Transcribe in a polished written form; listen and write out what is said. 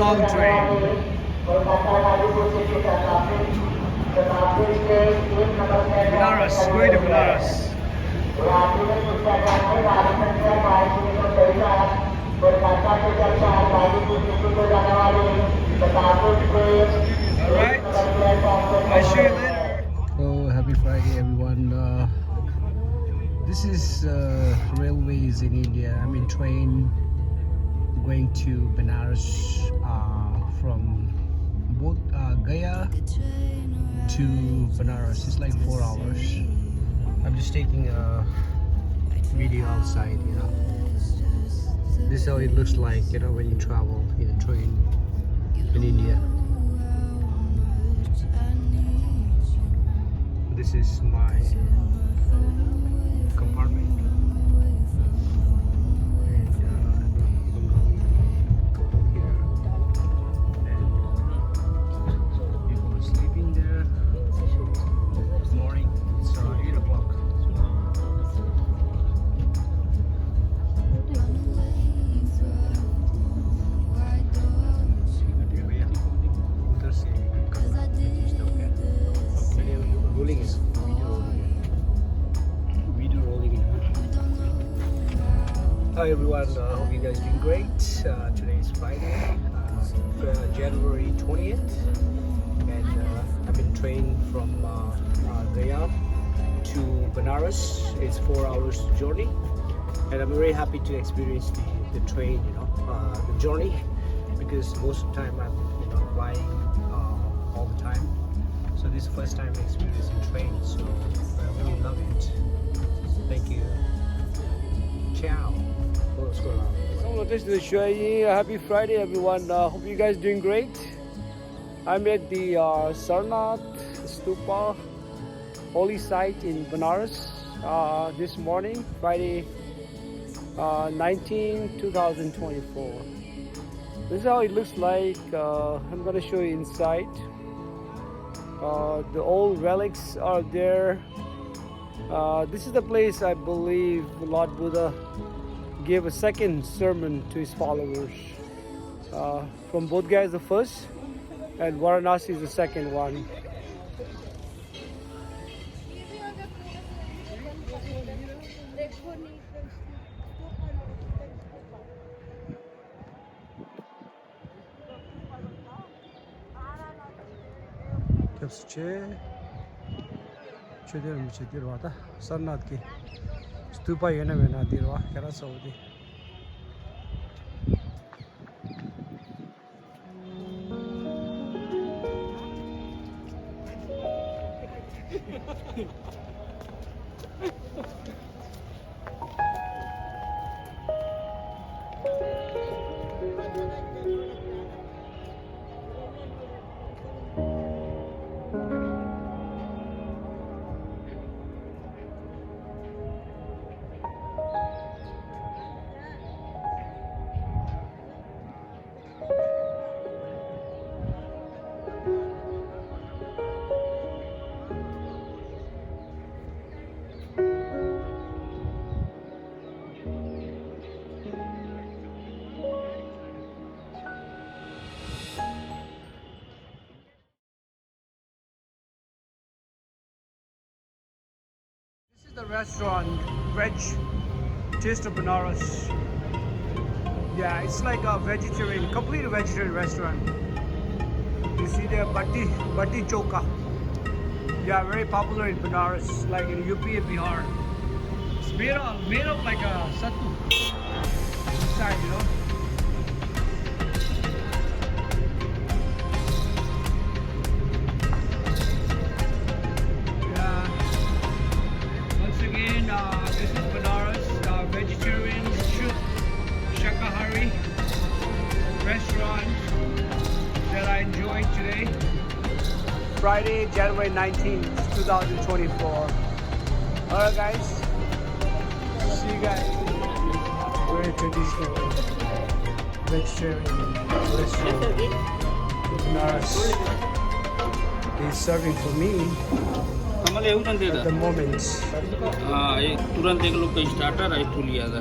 long train. Banaras, going to Banaras. Alright, I'll show you later. Oh, happy Friday everyone. This is railways in India. I'm in train going to Banaras from both Gaya to Banaras. It's like 4 hours. I'm just taking a video outside, you know. This is how it looks like, you know, when you travel in a train in India. This is my compartment. Hi everyone, hope you guys doing great. Today is Friday, January 20th, and I'm in train from Gaya to Banaras. It's 4 hours journey, and I'm very happy to experience the train, you know, the journey, because most of the time I'm, you know, flying all the time. So this is the first time I experience a train, so I really love it. Thank you. Ciao. Happy Friday everyone. Hope you guys doing great. I'm at the Sarnath Stupa, holy site in Banaras this morning, Friday 19, 2024. This is how it looks like. I'm going to show you inside. The old relics are there. This is the place I believe Lord Buddha gave a second sermon to his followers. From Bodh Gaya is the first, and Varanasi is the second one. Sarnath ki stupa yana bena dirwa kara saudi. The restaurant, Veg Taste of Banaras. Yeah, it's like a vegetarian, completely vegetarian restaurant. You see there, Batti Choka. Yeah, very popular in Banaras, like in UP and Bihar. It's made of like a sattu inside, you know. This is Banaras, vegetarian, Shakahari restaurant that I enjoyed today. Friday, January 19th, 2024. Alright guys, see you guys. Very traditional vegetarian restaurant. Banaras is serving for me. at the moment. तुरंत एक लोग का starter आई लिया था।